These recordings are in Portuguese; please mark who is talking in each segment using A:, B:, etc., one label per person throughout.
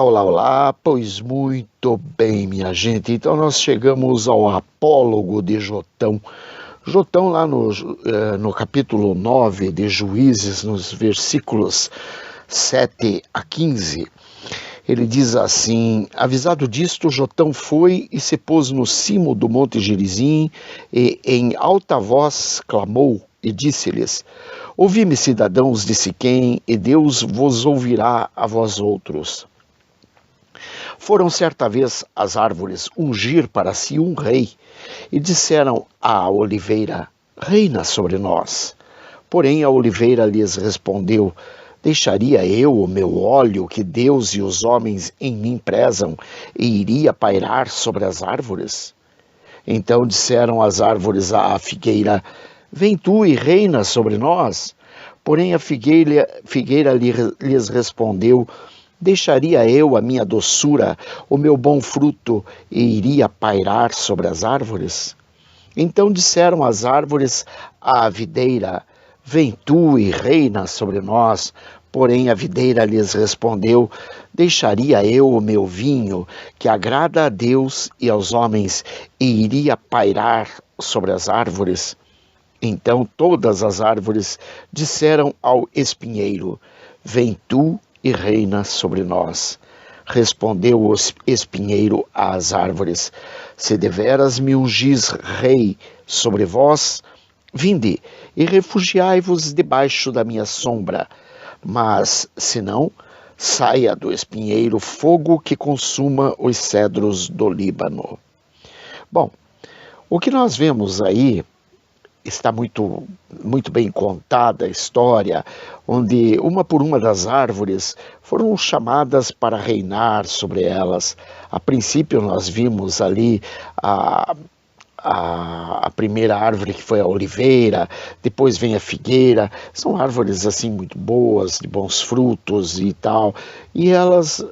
A: Olá, olá, olá, pois muito bem, minha gente. Então nós chegamos ao apólogo de Jotão. Jotão lá no capítulo 9 de Juízes, nos versículos 7 a 15, ele diz assim: avisado disto, Jotão foi e se pôs no cimo do monte Gerizim, e em alta voz clamou e disse-lhes: ouvi-me, cidadãos de Siquém, e Deus vos ouvirá a vós outros. Foram certa vez as árvores ungir para si um rei, e disseram à oliveira: reina sobre nós. Porém a oliveira lhes respondeu: deixaria eu o meu óleo que Deus e os homens em mim prezam, e iria pairar sobre as árvores? Então disseram as árvores à figueira: vem tu e reina sobre nós. Porém a figueira lhes respondeu: deixaria eu a minha doçura, o meu bom fruto, e iria pairar sobre as árvores? Então disseram as árvores à videira: vem tu e reina sobre nós. Porém a videira lhes respondeu: deixaria eu o meu vinho, que agrada a Deus e aos homens, e iria pairar sobre as árvores? Então todas as árvores disseram ao espinheiro: vem tu e reina sobre nós. Respondeu o espinheiro às árvores: se deveras me ungis rei sobre vós, vinde e refugiai-vos debaixo da minha sombra. Mas, se não, saia do espinheiro fogo que consuma os cedros do Líbano. Bom, o que nós vemos aí está muito bem contada a história, onde uma por uma das árvores foram chamadas para reinar sobre elas. A princípio nós vimos ali a primeira árvore, que foi a oliveira, depois vem a figueira. São árvores assim muito boas, de bons frutos e tal, e elas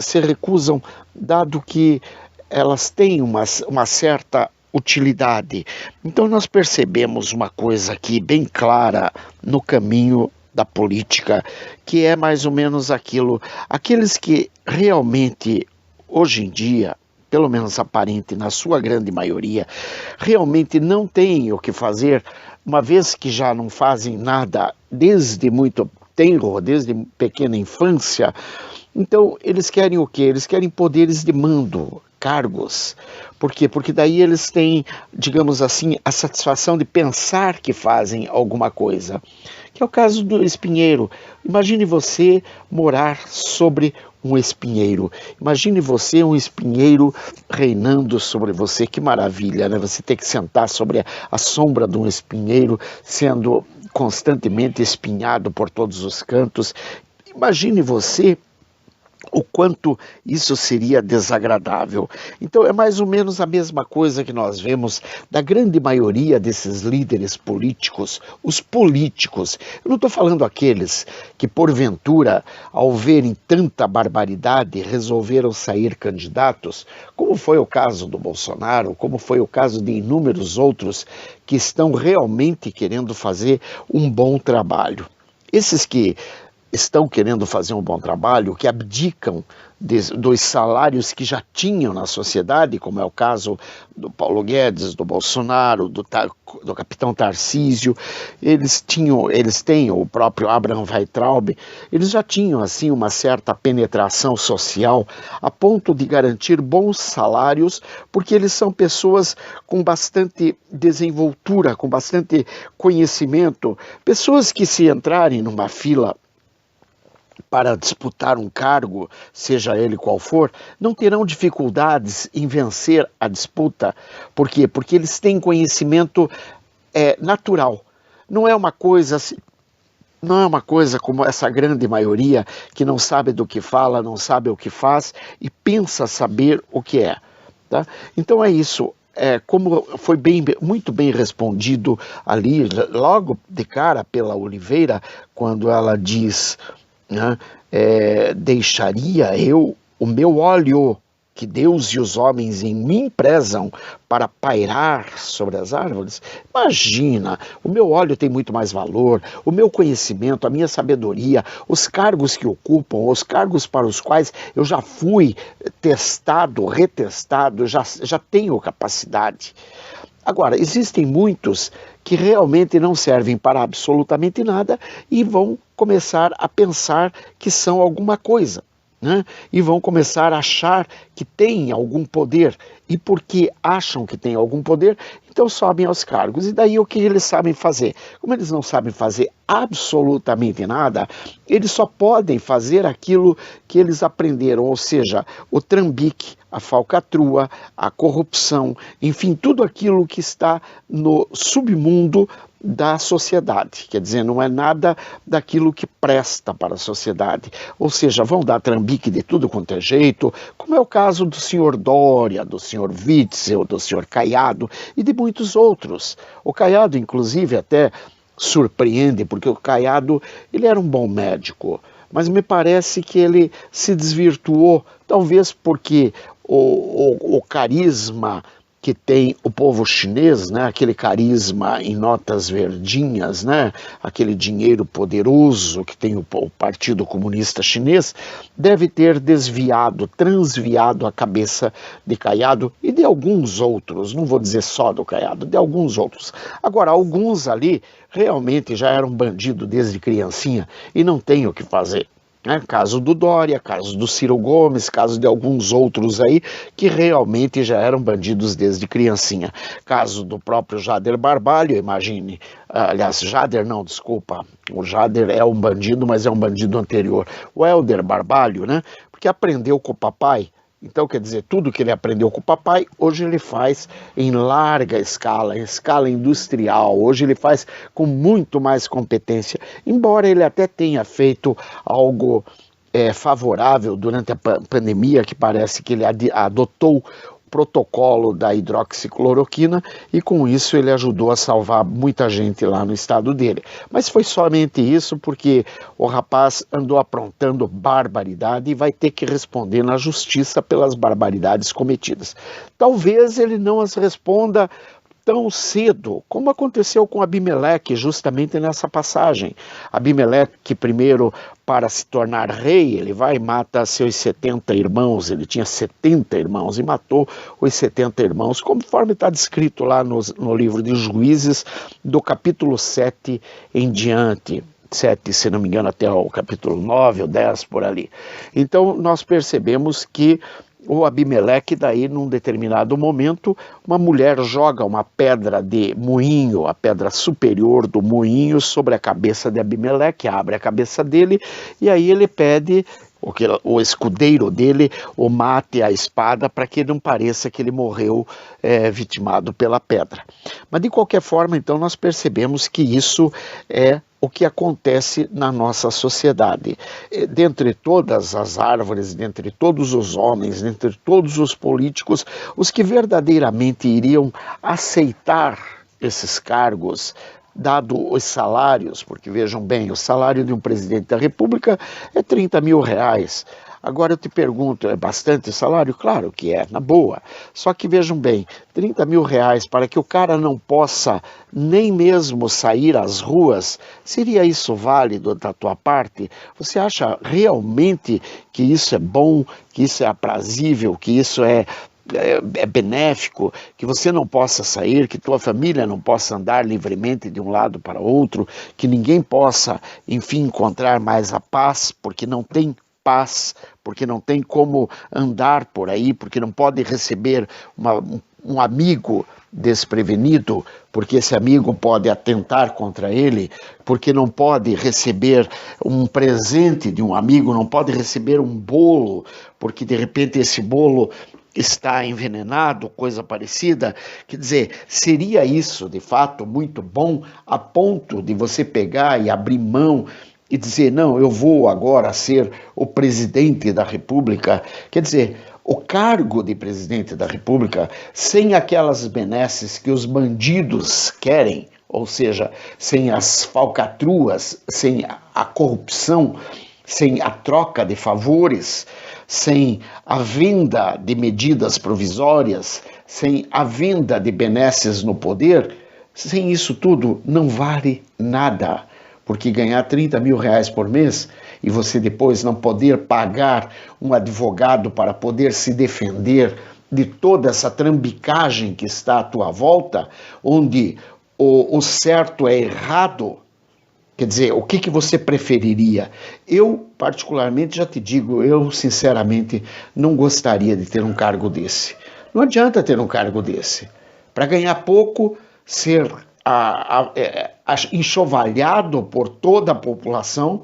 A: se recusam, dado que elas têm uma certa utilidade. Então nós percebemos uma coisa aqui bem clara no caminho da política, que é mais ou menos aqueles que realmente hoje em dia, pelo menos aparente na sua grande maioria, realmente não têm o que fazer, uma vez que já não fazem nada desde muito tenro, desde pequena infância. Então eles querem o quê? Eles querem poderes de mando, cargos. Por quê? Porque daí eles têm, digamos assim, a satisfação de pensar que fazem alguma coisa. Que é o caso do espinheiro. Imagine você morar sobre um espinheiro. Imagine você, um espinheiro, reinando sobre você. Que maravilha, né? Você ter que sentar sobre a sombra de um espinheiro, sendo constantemente espinhado por todos os cantos. Imagine você o quanto isso seria desagradável. Então é mais ou menos a mesma coisa que nós vemos da grande maioria desses líderes políticos, os políticos. Eu não estou falando aqueles que, porventura, ao verem tanta barbaridade, resolveram sair candidatos, como foi o caso do Bolsonaro, como foi o caso de inúmeros outros que estão realmente querendo fazer um bom trabalho. Esses que estão querendo fazer um bom trabalho, que abdicam dos salários que já tinham na sociedade, como é o caso do Paulo Guedes, do Bolsonaro, do capitão Tarcísio. Eles têm o próprio Abraham Weintraub. Eles já tinham assim uma certa penetração social a ponto de garantir bons salários, porque eles são pessoas com bastante desenvoltura, com bastante conhecimento, pessoas que, se entrarem numa fila para disputar um cargo, seja ele qual for, não terão dificuldades em vencer a disputa. Por quê? Porque eles têm conhecimento natural. Não é uma coisa assim, não é uma coisa como essa grande maioria que não sabe do que fala, não sabe o que faz e pensa saber o que é. Tá? Então é isso. Como foi muito bem respondido ali, logo de cara pela Oliveira, quando ela diz: né, deixaria eu o meu óleo que Deus e os homens em mim prezam para pairar sobre as árvores, imagina, o meu óleo tem muito mais valor, o meu conhecimento, a minha sabedoria, os cargos que ocupam, os cargos para os quais eu já fui testado, retestado, já tenho capacidade. Agora, existem muitos que realmente não servem para absolutamente nada e vão começar a pensar que são alguma coisa, né? E vão começar a achar que têm algum poder, e porque acham que têm algum poder, então sobem aos cargos. E daí o que eles sabem fazer? Como eles não sabem fazer absolutamente nada, eles só podem fazer aquilo que eles aprenderam, ou seja, o trambique, a falcatrua, a corrupção, enfim, tudo aquilo que está no submundo da sociedade, quer dizer, não é nada daquilo que presta para a sociedade, ou seja, vão dar trambique de tudo quanto é jeito, como é o caso do senhor Dória, do senhor Witzel, do senhor Caiado e de muitos outros. O Caiado, inclusive, até surpreende, porque o Caiado, ele era um bom médico, mas me parece que ele se desvirtuou, talvez porque o carisma que tem o povo chinês, né, aquele carisma em notas verdinhas, né, aquele dinheiro poderoso que tem o Partido Comunista Chinês, deve ter desviado, transviado a cabeça de Caiado e de alguns outros, não vou dizer só do Caiado, de alguns outros. Agora, alguns ali realmente já eram bandido desde criancinha e não tem o que fazer. Caso do Dória, caso do Ciro Gomes, caso de alguns outros aí que realmente já eram bandidos desde criancinha. Caso do próprio Jader Barbalho, imagine. Aliás, Jader não, desculpa. O Jader é um bandido, mas é um bandido anterior. O Helder Barbalho, né? Porque aprendeu com o papai. Então, quer dizer, tudo que ele aprendeu com o papai, hoje ele faz em larga escala, em escala industrial. Hoje ele faz com muito mais competência, embora ele até tenha feito algo favorável durante a pandemia, que parece que ele adotou protocolo da hidroxicloroquina e com isso ele ajudou a salvar muita gente lá no estado dele. Mas foi somente isso porque o rapaz andou aprontando barbaridade e vai ter que responder na justiça pelas barbaridades cometidas. Talvez ele não as responda tão cedo, como aconteceu com Abimeleque, justamente nessa passagem. Abimeleque, primeiro, para se tornar rei, ele vai e mata seus 70 irmãos, ele tinha 70 irmãos, e matou os 70 irmãos, conforme está descrito lá no livro de Juízes, do capítulo 7 em diante. 7, se não me engano, até o capítulo 9 ou 10, por ali. Então, nós percebemos que o Abimeleque, daí, num determinado momento, uma mulher joga uma pedra de moinho, a pedra superior do moinho, sobre a cabeça de Abimeleque, abre a cabeça dele, e aí ele pede o escudeiro dele o mate a espada para que não pareça que ele morreu vitimado pela pedra. Mas de qualquer forma, então, nós percebemos que isso é o que acontece na nossa sociedade. Dentre todas as árvores, dentre todos os homens, dentre todos os políticos, os que verdadeiramente iriam aceitar esses cargos, dado os salários, porque vejam bem, o salário de um presidente da República é 30 mil reais. Agora eu te pergunto, é bastante salário? Claro que é, na boa. Só que vejam bem, 30 mil reais para que o cara não possa nem mesmo sair às ruas, seria isso válido da tua parte? Você acha realmente que isso é bom, que isso é aprazível, que isso é benéfico, que você não possa sair, que tua família não possa andar livremente de um lado para outro, que ninguém possa, enfim, encontrar mais a paz, porque não tem paz, porque não tem como andar por aí, porque não pode receber um amigo desprevenido, porque esse amigo pode atentar contra ele, porque não pode receber um presente de um amigo, não pode receber um bolo, porque de repente esse bolo está envenenado, coisa parecida. Quer dizer, seria isso de fato muito bom a ponto de você pegar e abrir mão e dizer, não, eu vou agora ser o presidente da República? Quer dizer, o cargo de presidente da República, sem aquelas benesses que os bandidos querem, ou seja, sem as falcatruas, sem a corrupção, sem a troca de favores, sem a venda de medidas provisórias, sem a venda de benesses no poder, sem isso tudo não vale nada. Porque ganhar 30 mil reais por mês e você depois não poder pagar um advogado para poder se defender de toda essa trambicagem que está à tua volta, onde o certo é errado, quer dizer, o que você preferiria? Eu, particularmente, já te digo, eu sinceramente não gostaria de ter um cargo desse. Não adianta ter um cargo desse. Para ganhar pouco, ser enxovalhado por toda a população,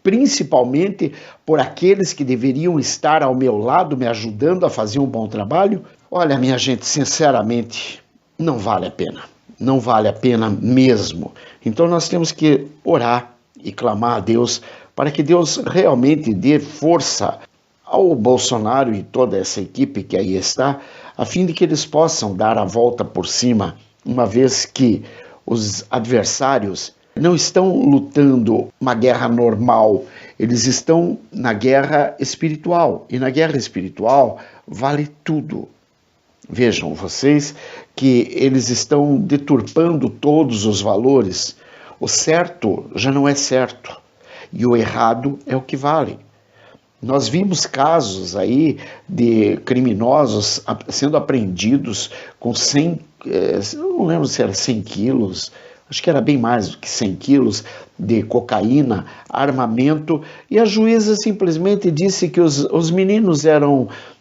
A: principalmente por aqueles que deveriam estar ao meu lado me ajudando a fazer um bom trabalho. Olha, minha gente, sinceramente, não vale a pena. Não vale a pena mesmo. Então nós temos que orar e clamar a Deus para que Deus realmente dê força ao Bolsonaro e toda essa equipe que aí está, a fim de que eles possam dar a volta por cima, uma vez que os adversários não estão lutando uma guerra normal, eles estão na guerra espiritual. E na guerra espiritual vale tudo. Vejam vocês que eles estão deturpando todos os valores. O certo já não é certo e o errado é o que vale. Nós vimos casos aí de criminosos sendo apreendidos com 100, não lembro se era 100 quilos, acho que era bem mais do que 100 quilos de cocaína, armamento, e a juíza simplesmente disse que os meninos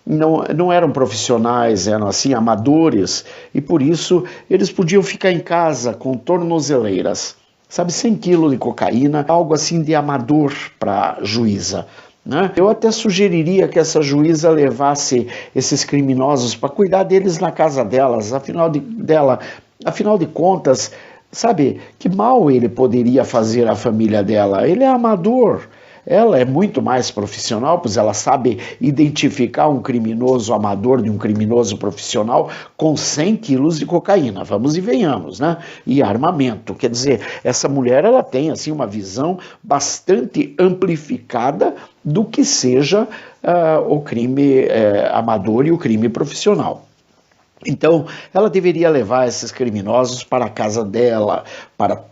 A: não eram profissionais, eram assim amadores, e por isso eles podiam ficar em casa com tornozeleiras. Sabe, 100 quilos de cocaína, algo assim de amador para a juíza. Né? Eu até sugeriria que essa juíza levasse esses criminosos para cuidar deles na casa delas, afinal de contas, sabe, que mal ele poderia fazer à família dela? Ele é amador. Ela é muito mais profissional, pois ela sabe identificar um criminoso amador de um criminoso profissional com 100 quilos de cocaína, vamos e venhamos, né? E armamento. Quer dizer, essa mulher ela tem assim, uma visão bastante amplificada do que seja o crime amador e o crime profissional. Então, ela deveria levar esses criminosos para a casa dela,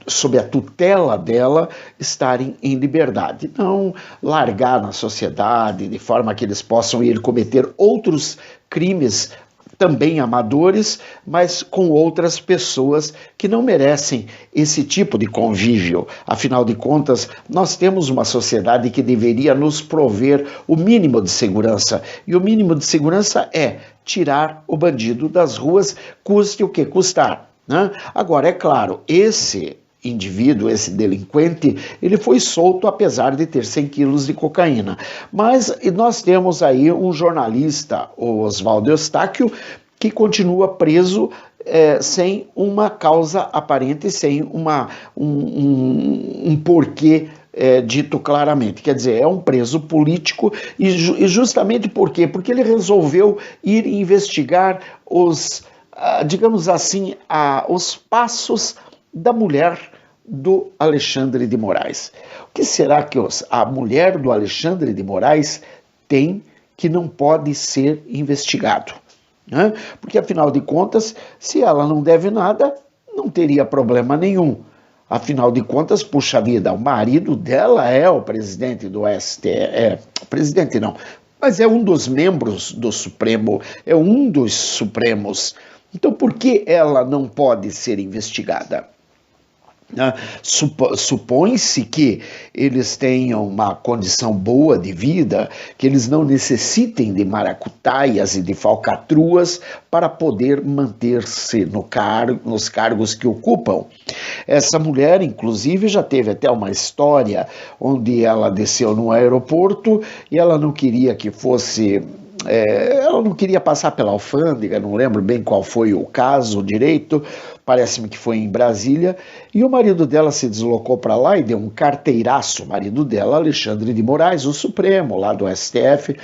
A: sob a tutela dela, estarem em liberdade. Não largar na sociedade, de forma que eles possam ir cometer outros crimes também amadores, mas com outras pessoas que não merecem esse tipo de convívio. Afinal de contas, nós temos uma sociedade que deveria nos prover o mínimo de segurança. E o mínimo de segurança é tirar o bandido das ruas, custe o que custar, né? Agora, é claro, esse indivíduo, esse delinquente, ele foi solto apesar de ter 100 quilos de cocaína. Mas nós temos aí um jornalista, o Oswaldo Eustáquio, que continua preso sem uma causa aparente, sem um porquê dito claramente. Quer dizer, é um preso político e justamente por quê? Porque ele resolveu ir investigar digamos assim, os passos da mulher do Alexandre de Moraes. O que será que a mulher do Alexandre de Moraes tem que não pode ser investigado? Né? Porque, afinal de contas, se ela não deve nada, não teria problema nenhum. Afinal de contas, puxa vida, o marido dela é o presidente do STF, presidente não, mas é um dos membros do Supremo, é um dos Supremos. Então, por que ela não pode ser investigada? Supõe-se que eles tenham uma condição boa de vida, que eles não necessitem de maracutaias e de falcatruas para poder manter-se nos cargos que ocupam. Essa mulher, inclusive, já teve até uma história onde ela desceu no aeroporto e ela não queria que fosse... ela não queria passar pela alfândega, não lembro bem qual foi o caso direito, parece-me que foi em Brasília, e o marido dela se deslocou para lá e deu um carteiraço, o marido dela, Alexandre de Moraes, o Supremo, lá do STF,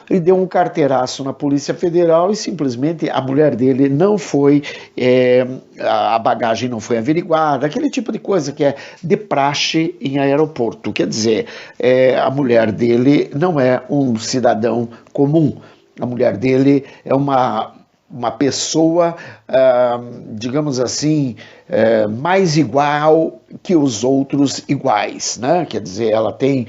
A: e deu um carteiraço na Polícia Federal e simplesmente a mulher dele não foi, a bagagem não foi averiguada, aquele tipo de coisa que é de praxe em aeroporto, quer dizer, a mulher dele não é um cidadão comum, a mulher dele é uma pessoa, digamos assim, mais igual que os outros iguais, né? Quer dizer, ela tem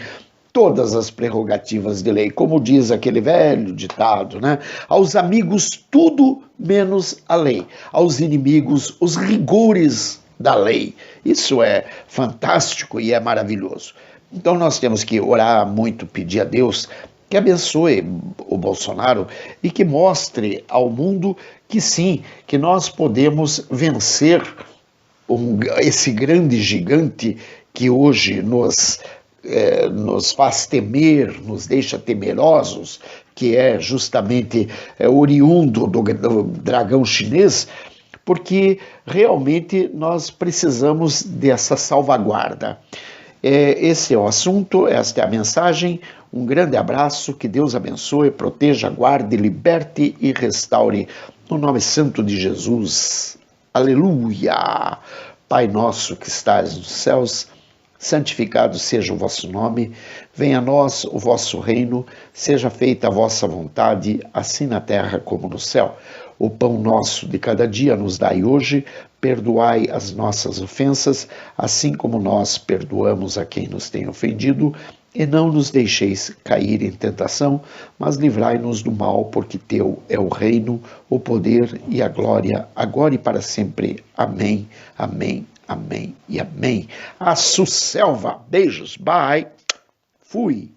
A: todas as prerrogativas de lei, como diz aquele velho ditado, né? Aos amigos tudo menos a lei, aos inimigos os rigores da lei. Isso é fantástico e é maravilhoso. Então nós temos que orar muito, pedir a Deus que abençoe o Bolsonaro e que mostre ao mundo que sim, que nós podemos vencer esse grande gigante que hoje nos faz temer, nos deixa temerosos, que é justamente oriundo do dragão chinês, porque realmente nós precisamos dessa salvaguarda. Esse é o assunto, esta é a mensagem. Um grande abraço, que Deus abençoe, proteja, guarde, liberte e restaure. No nome santo de Jesus. Aleluia! Pai nosso que estás nos céus, santificado seja o vosso nome, venha a nós o vosso reino, seja feita a vossa vontade, assim na terra como no céu. O pão nosso de cada dia nos dai hoje, perdoai as nossas ofensas, assim como nós perdoamos a quem nos tem ofendido, e não nos deixeis cair em tentação, mas livrai-nos do mal, porque teu é o reino, o poder e a glória, agora e para sempre. Amém, amém, amém e amém. Assu Selva, beijos, bye, fui.